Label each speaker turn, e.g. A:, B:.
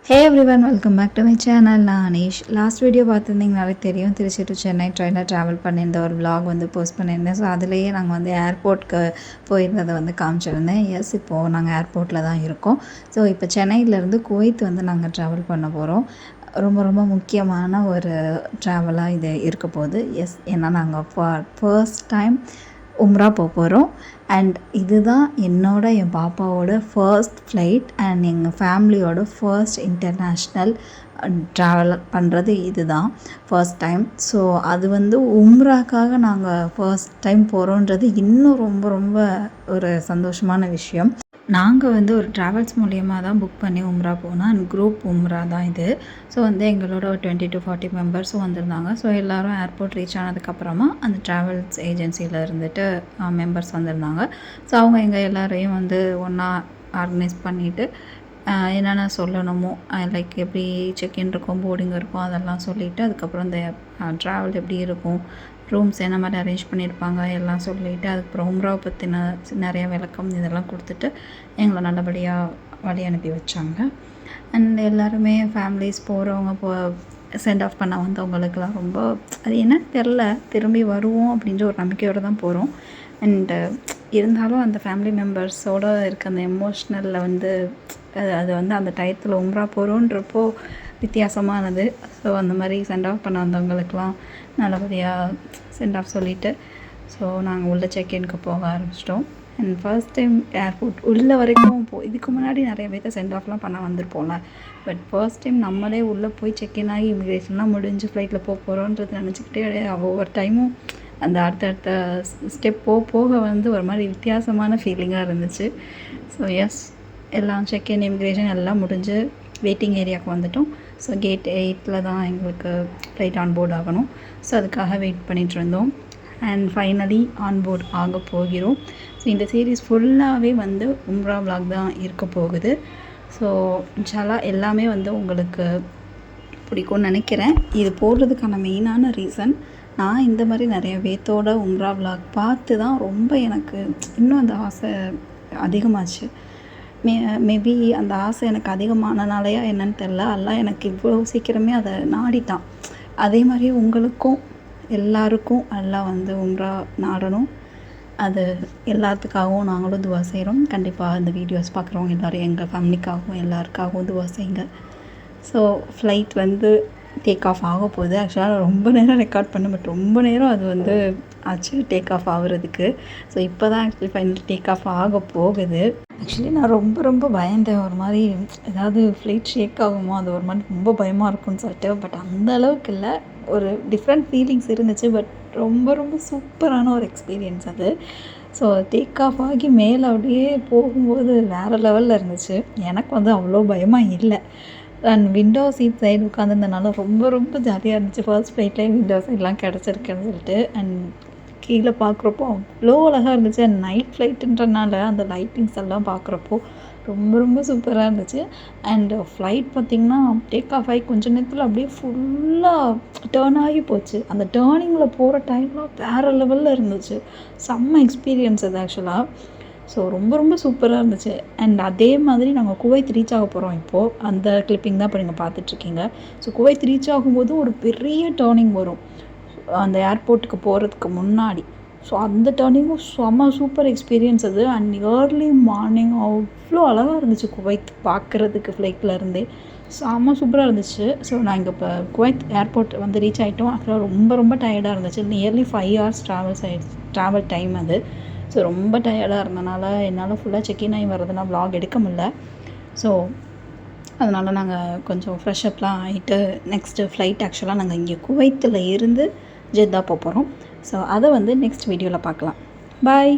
A: Hey everyone, welcome back to my channel. நான் Aneesh. Last video பார்த்துருந்தீங்கனாலே தெரியும், Trichy to Chennai ட்ரெயினில் travel பண்ணியிருந்த ஒரு vlog போஸ்ட் பண்ணியிருந்தேன். ஸோ அதுலேயே நாங்கள் ஏர்போர்ட்க்கு போயிருந்ததை காமிச்சிருந்தேன். எஸ், இப்போது நாங்கள் ஏர்போர்ட்டில் தான் இருக்கோம். ஸோ இப்போ சென்னையிலேருந்து குவைத் நாங்கள் ட்ராவல் பண்ண போகிறோம். ரொம்ப ரொம்ப முக்கியமான ஒரு ட்ராவலாக இது இருக்க போகுது. எஸ், ஏன்னா நாங்கள் ஃபர்ஸ்ட் டைம் உம்ரா போகிறோம். அண்ட் இதுதான் என் பாப்பாவோட ஃபர்ஸ்ட் ஃப்ளைட் அண்ட் எங்கள் ஃபேமிலியோட ஃபர்ஸ்ட் இன்டர்நேஷ்னல் ட்ராவல் பண்ணுறது இதுதான் ஃபர்ஸ்ட் டைம். ஸோ அது உம்ராக்காக நாங்கள் ஃபர்ஸ்ட் டைம் போகிறோன்றது இன்னும் ரொம்ப ரொம்ப ஒரு சந்தோஷமான விஷயம். நாங்கள் ஒரு ட்ராவல்ஸ் மூலியமாக தான் புக் பண்ணி உம்ரா போனோம். அண்ட் குரூப் உம்ரா தான் இது. ஸோ எங்களோட ஒரு 20 to 40 மெம்பர்ஸும் வந்திருந்தாங்க. ஸோ எல்லோரும் ஏர்போர்ட் ரீச் ஆனதுக்கப்புறமா அந்த ட்ராவல்ஸ் ஏஜென்சியில் இருந்துட்டு மெம்பர்ஸ் வந்திருந்தாங்க. ஸோ அவங்க எங்கள் எல்லோரையும் ஒன்றா ஆர்கனைஸ் பண்ணிவிட்டு என்னென்ன சொல்லணுமோ, லைக் எப்படி செக்இன் இருக்கும், போர்டிங் இருக்கும், அதெல்லாம் சொல்லிவிட்டு அதுக்கப்புறம் இந்த ட்ராவல் எப்படி இருக்கும், ரூம்ஸ் என்ன மாதிரி அரேஞ்ச் பண்ணியிருப்பாங்க எல்லாம் சொல்லிவிட்டு அதுக்கப்புறம் உம்ராவை பற்றின நிறைய விளக்கம் இதெல்லாம் கொடுத்துட்டு எங்களை நல்லபடியாக வழி அனுப்பி வச்சாங்க. அண்ட் எல்லாருமே ஃபேமிலிஸ் போகிறவங்க சென்ட் ஆஃப் பண்ண வந்தவங்களுக்கெல்லாம் ரொம்ப அது என்னன்னு தெரில, திரும்பி வருவோம் அப்படின்ற ஒரு நம்பிக்கையோடு தான் போகிறோம். அண்டு இருந்தாலும் அந்த ஃபேமிலி மெம்பர்ஸோடு இருக்க அந்த எமோஷ்னலில் அது அந்த டயத்தில் உம்ரா போகிறோன்றப்போ வித்தியாசமானது. ஸோ அந்த மாதிரி சென்ட் ஆஃப் பண்ண வந்தவங்களுக்கெலாம் நல்லபடியாக சென்ட் ஆஃப் சொல்லிவிட்டு ஸோ நாங்கள் உள்ளே செக்இன்க்கு போக ஆரம்பிச்சிட்டோம். அண்ட் ஃபர்ஸ்ட் டைம் ஏர்போர்ட் உள்ளே வரைக்கும் இதுக்கு முன்னாடி நிறைய பேர்த்த சென்ட் ஆஃப்லாம் பண்ண வந்திருப்போம்ல. பட் ஃபர்ஸ்ட் டைம் நம்மளே உள்ளே போய் செக்இன் ஆகி இமிக்ரேஷன்லாம் முடிஞ்சு ஃப்ளைட்டில் போகிறோன்றது நினச்சிக்கிட்டே ஒவ்வொரு டைமும் அந்த அடுத்தடுத்த ஸ்டெப் போக ஒரு மாதிரி வித்தியாசமான ஃபீலிங்காக இருந்துச்சு. ஸோ எஸ், எல்லாம் செக்இன் இமிக்ரேஷன் எல்லாம் முடிஞ்சு வெயிட்டிங் ஏரியாவுக்கு வந்துட்டோம். ஸோ கேட் 8 தான் எங்களுக்கு ஃப்ளைட் ஆன்போர்ட் ஆகணும். ஸோ அதுக்காக வெயிட் பண்ணிகிட்டு இருந்தோம். அண்ட் ஃபைனலி ஆன்போர்ட் ஆக போகிறோம். ஸோ இந்த சீரீஸ் ஃபுல்லாகவே உம்ரா vlog தான் இருக்க போகுது. ஸோ இன்ஷால்லா எல்லாமே உங்களுக்கு பிடிக்கும்னு நினைக்கிறேன். இது போடுறதுக்கான மெயினான ரீசன், நான் இந்த மாதிரி நிறைய பேர்த்தோட உம்ரா vlog பார்த்து தான் ரொம்ப எனக்கு இன்னும் அந்த ஆசை அதிகமாச்சு. மேபி அந்த ஆசை எனக்கு அதிகமானனாலையா என்னன்னு தெரில, அல்லாஹ் எனக்கு இவ்வளோ சீக்கிரமே அதை நாடிட்டான். அதே மாதிரி உங்களுக்கும் எல்லாருக்கும் அல்லாஹ் உம்ரா நாடணும். அது எல்லாத்துக்காகவும் நாங்களும் துவா செய்கிறோம். கண்டிப்பாக இந்த வீடியோஸ் பார்க்குறவங்க எல்லோரும் எங்கள் ஃபேமிலிக்காகவும் எல்லாருக்காகவும் துவா செய்யுங்க. ஸோ ஃப்ளைட் டேக் ஆஃப் ஆக போகுது. ஆக்சுவலாக ரொம்ப நேரம் ரெக்கார்ட் பண்ணேன், பட் ரொம்ப நேரம் அது ஆச்சு டேக் ஆஃப் ஆகுறதுக்கு. ஸோ இப்போ தான் ஆக்சுவலி ஃபைனல் டேக் ஆஃப் ஆக போகுது. ஆக்சுவலி நான் ரொம்ப ரொம்ப பயந்தேன், ஒரு மாதிரி ஏதாவது ஃப்ளைட் ஷேக் ஆகுமோ, அது ஒரு மாதிரி ரொம்ப பயமாக இருக்கும்னு சொல்லிட்டு. பட் அந்த அளவுக்கு இல்லை, ஒரு டிஃப்ரெண்ட் ஃபீலிங்ஸ் இருந்துச்சு. பட் ரொம்ப ரொம்ப சூப்பரான ஒரு எக்ஸ்பீரியன்ஸ் அது. ஸோ டேக் ஆஃப் ஆகி மேலே அப்படியே போகும்போது வேறு லெவலில் இருந்துச்சு. எனக்கு அவ்வளோ பயமாக இல்லை. அண்ட் விண்டோ சீட் சைடு உட்காந்துருந்தனால ரொம்ப ரொம்ப ஜாலியாக இருந்துச்சு. ஃபர்ஸ்ட் ஃப்ளைட்லேயே விண்டோ சைட்லாம் கிடச்சிருக்குன்னு சொல்லிட்டு. அண்ட் கீழே பார்க்குறப்போ அவ்வளோ அழகாக இருந்துச்சு. அண்ட் நைட் ஃப்ளைட்டுன்றனால அந்த லைட்டிங்ஸ் எல்லாம் பார்க்குறப்போ ரொம்ப ரொம்ப சூப்பராக இருந்துச்சு. அண்ட் ஃப்ளைட் பார்த்திங்கன்னா டேக் ஆஃப் ஆகி கொஞ்சம் நேரத்தில் அப்படியே ஃபுல்லாக டேர்ன் ஆகி போச்சு. அந்த டேர்னிங்கில் போகிற டைம்லாம் வேறு லெவலில் இருந்துச்சு. செம்ம எக்ஸ்பீரியன்ஸ் அது ஆக்சுவலாக. ஸோ ரொம்ப ரொம்ப சூப்பராக இருந்துச்சு. அண்ட் அதே மாதிரி நாங்கள் குவைத் ரீச் ஆக போகிறோம் இப்போது. அந்த கிளிப்பிங் தான் இப்போ நீங்கள் பார்த்துட்ருக்கீங்க. ஸோ குவைத் ரீச் ஆகும்போது ஒரு பெரிய டேர்னிங் வரும் அந்த ஏர்போர்ட்டுக்கு போகிறதுக்கு முன்னாடி. ஸோ அந்த டேர்னிங்கும் செம்ம சூப்பர் எக்ஸ்பீரியன்ஸ் அது. அண்ட் ஏர்லி மார்னிங் அவ்வளோ அழகாக இருந்துச்சு குவைத் பார்க்குறதுக்கு ஃப்ளைட்டில் இருந்தே. செம்ம சூப்பராக இருந்துச்சு. ஸோ நான் இங்கே இப்போ குவைத் ஏர்போர்ட் ரீச் ஆகிட்டோம். ஆக்சுவலாக ரொம்ப ரொம்ப டயர்டாக இருந்துச்சு. நியர்லி 5 hours ட்ராவல் டைம் அது. ஸோ ரொம்ப டயர்டாக இருந்தனால என்னால் ஃபுல்லாக செக்இன் ஆகி வரதுனா vlog எடுக்க முடியல. ஸோ அதனால் நாங்கள் கொஞ்சம் ஃப்ரெஷ்அப்லாம் ஆகிட்டு நெக்ஸ்ட்டு ஃப்ளைட் ஆக்சுவலாக நாங்கள் இங்கே குவைத்தில் இருந்து ஜெத்தா போகிறோம். ஸோ அதை நெக்ஸ்ட் வீடியோவில் பார்க்கலாம். பாய்.